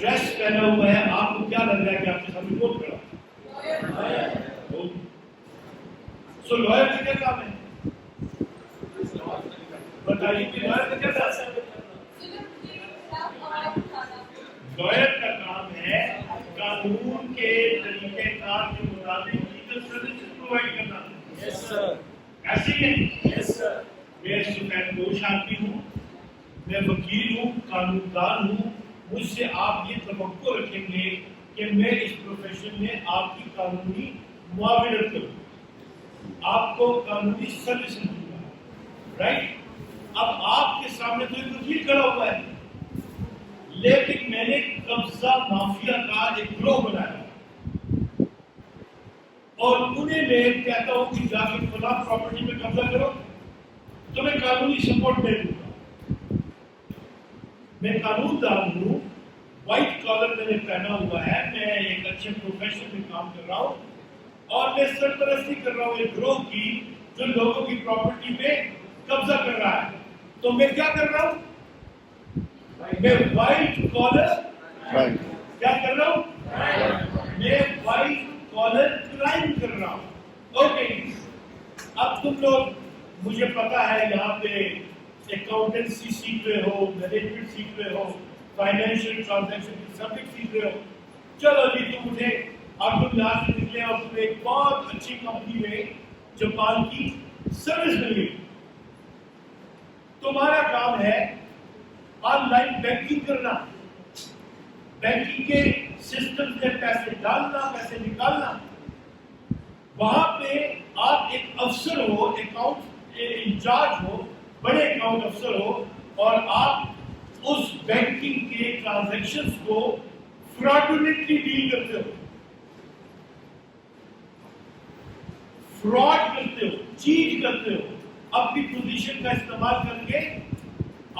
Dress پہنا ہوا ہے، آپ کو کیا لگ رہا ہے کہ آپ کے سامنے کون کھڑا ہے؟ سو لوئر کا کیا کام ہے؟ بتائیے کہ لوئر کا کیا کام ہے؟ لوئر کا کام ہے قانون کے طریقہ کار کے مطابق لیگل سروسز پرووائڈ کرنا. یس سر. ایسے ہی ہے. یس سر. میں سپریم کوش آدمی ہوں، میں وکیل ہوں، قانون دان ہوں. مجھ سے آپ یہ توقع رکھیں گے کہ میں اس پروفیشن میں آپ کی قانونی معاونت کروں، آپ کو قانونی سروس دوں گا. رائٹ؟ اب آپ کے سامنے تو ایک وکیل کھڑا ہوا ہے، لیکن میں نے قبضہ مافیا کا ایک گروہ بنایا اور انہیں میں کہتا ہوں کہ جا کے فلاں پراپرٹی میں قبضہ کرو تو میں قانونی سپورٹ دے دوں گا. میں قانون دان ہوں، وائٹ کالر میں نے پہنا ہوا ہے، میں ایک اچھے پروفیشن میں کام کر رہا ہوں اور میں سرپرستی کر رہا ہوں ایک گروہ کی جو لوگوں کی پراپرٹی پہ قبضہ کر رہا ہے. تو میں کیا کر رہا ہوں؟ میں وائٹ کالر کیا کر رہا ہوں؟ میں وائٹ کالر کرائم کر رہا ہوں. اوکے، اب تم لوگ، مجھے پتا ہے یہاں پہ اکاؤنٹنسی سیکھ رہے ہو، مینجمنٹ سیکھ رہے ہو، فائنینشیل ٹرانزیکشن کی سبجیکٹ سیکھ رہے ہو. چلو جی، تم مجھے آپ تم یہاں سے نکلے اور تمہیں ایک بہت اچھی کمپنی میں جاپان کی سروس مل گئی. تمہارا کام ہے آن لائن بینکنگ کرنا، بینکنگ کے سسٹم سے پیسے ڈالنا، پیسے نکالنا. وہاں پہ آپ ایک افسر ہو، اکاؤنٹ انچارج ہو، بڑے اکاؤنٹ افسر ہو، اور آپ اس بینکنگ کے ٹرانزیکشنز کو فراڈولنٹلی ڈیل کرتے ہو، فراڈ کرتے ہو، چیٹ کرتے ہو. اپنی پوزیشن کا استعمال کر کے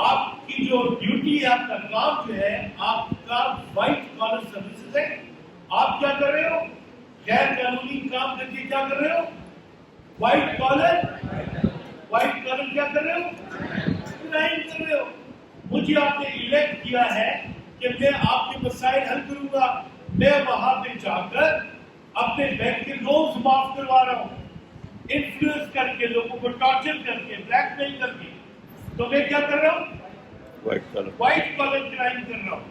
آپ کی جو ڈیوٹی ہے، آپ کا کام جو ہے، آپ کا وائٹ کالر سروسز ہے. آپ کیا کر رہے ہو؟ غیر قانونی کام کر کے کیا کر رہے ہو؟ وائٹ کالر کیا کر رہے ہو؟ کرائم کر رہے ہو. مجھے آپ نے الیکٹ کیا ہے کہ میں آپ کے مسائل حل کروں گا. میں وہاں پہ جا کر اپنے بینک کے لونز معاف کروا رہا ہوں، انفلوئنس کر کے، لوگوں کو ٹارچر کر کے، بلیک میل کر کے. تو میں کیا کر رہا ہوں؟ وائٹ کالر کرائم کر رہا ہوں.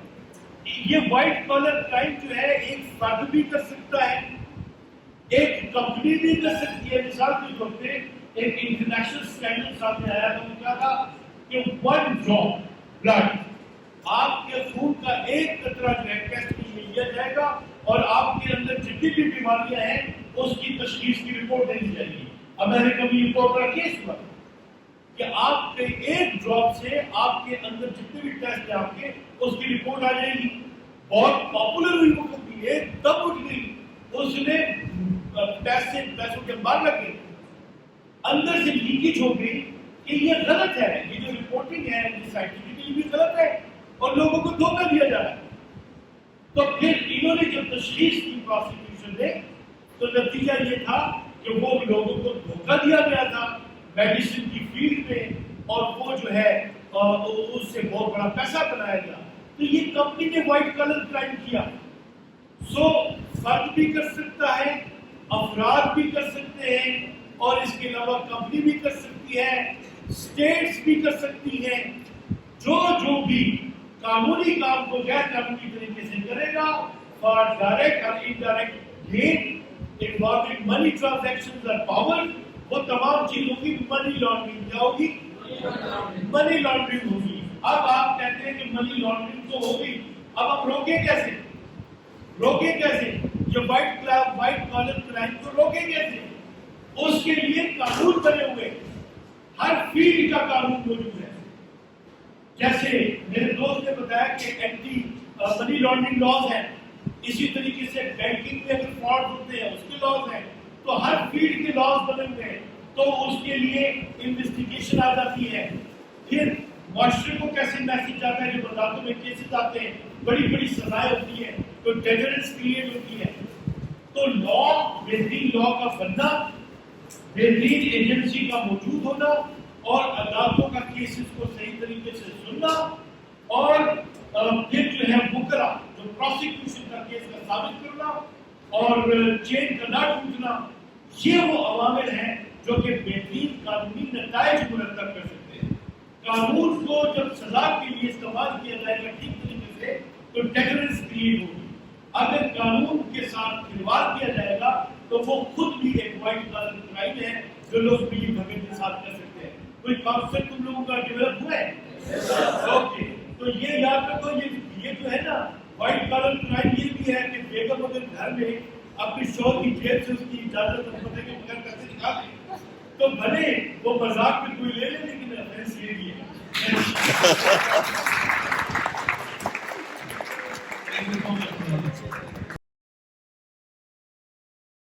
یہ وائٹ کالر کرائم جو ہے ایک فرد بھی کر سکتا ہے، ایک کمپنی بھی کر سکتی ہے. مثال کے طور پہ ایک انٹرنیشنل اسٹینڈرڈ سامنے آیا تھا، وہ کیا تھا کہ 1 ڈراپ بلڈ، آپ کے خون کا ایک قطرہ جو ہے ٹیسٹ کے لیے لیا جائے گا اور آپ کے اندر جتنی بھی بیماریاں ہیں اس کی تشخیص کی رپورٹ دینی جائے گی. امریکہ میں یہ بہت بڑا کیس ہوا کہ آپ کے ایک ڈراپ سے آپ کے اندر جتنے بھی ٹیسٹ ہیں آپ کے، اس کی رپورٹ آ جائے گی. بہت پاپولر ہوئی وہ کمپنی، ایک دم اٹھ گئی. اس نے پیسوں کے مار لگ گئے، اندر سے لیکیج ہو گئی کہ یہ غلط ہے، یہ جو رپورٹنگ ہے یہ سائنٹیفکلی بھی غلط ہے اور لوگوں کو دھوکہ دیا جا رہا ہے. تو پھر انہوں نے جب تشخیص کی پروسیکیوشن نے، تو نتیجہ یہ تھا کہ وہ لوگوں کو دھوکہ دیا گیا تھا میڈیسن کی فیلڈ میں، اور وہ جو ہے اس سے بہت بڑا پیسہ بنایا گیا. تو یہ کمپنی نے وائٹ کلر کرائم کیا. سو فرد بھی کر سکتا ہے، افراد بھی کر سکتے ہیں، اور اس کے علاوہ کمپنی بھی کر سکتی ہے، اسٹیٹس بھی کر سکتی ہیں. جو بھی قانونی کام کو غیر قانونی طریقے سے کرے گا، فار ڈائریکٹ اور انڈائریکٹ گین انوالونگ منی ٹرانزیکشنز اور پاور، وہ تمام چیزوں کی منی لانڈرنگ کیا ہوگی؟ منی لانڈرنگ ہوگی. اب آپ کہتے ہیں کہ منی لانڈرنگ تو ہوگی، اب ہم روکیں کیسے؟ یہ وائٹ کالر کرائم کو روکیں کیسے؟ اس کے لیے قانون بنے ہوئے، ہر فیلڈ کا قانون موجود ہے. جیسے میرے دوست نے بتایا کہ اینٹی منی لانڈرنگ لاز ہیں، اسی طریقے سے بینکنگ میں اگر فراڈ ہوتے ہیں اس کے لاز ہیں. تو ہر فیلڈ کے لاز بنے ہوئے ہیں، تو اس کے لیے انویسٹیگیشن آ جاتی ہے. پھر معاشرے کو کیسے میسج آتا ہے، جو عدالتوں میں کیسز آتے ہیں، بڑی بڑی سزائیں ہوتی ہیں، تو ڈیٹرنس کریٹ ہوتی ہے. تو بہترین لا کا بننا، بہترین ایجنسی کا موجود ہونا، اور عدالتوں کا کیسز کو صحیح طریقے سے سننا، اور پھر جو ہے بکرا تو پروسیکیوشن کا کیس کا ثابت کرنا اور چین کا نہ ٹوٹنا، یہ وہ عوامل ہیں جو کہ بہترین قانونی نتائج مرتب کر سکتے ہیں۔ قانون کو جب سزا کے لیے استعمال کیا جائے گا ٹھیک طریقے سے تو ڈیٹرنس کریٹ ہوگی۔ اگر قانون کے ساتھ کھلواڑ کیا جائے گا تو وہ خود بھی ایک وائٹ کالر کرائم ہے جو لوگ ملی بھگت کے ساتھ کر سکتے ہیں۔ کوئی کانسیپٹ تم لوگوں کا ڈیولپ ہوا ہے؟ اوکے، تو یہ یاد رکھو، یہ جو ہے نا وائٹ کالر کرائم یہ بھی ہے کہ بیگم اگر گھر میں اپنی شوہر کی جیب سے اس کی اجازت اور پتہ کے بغیر پیسے نکال دے تو بھلے وہ مذاق میں کوئی لے لے لیکن افینس یہ بھی ہے۔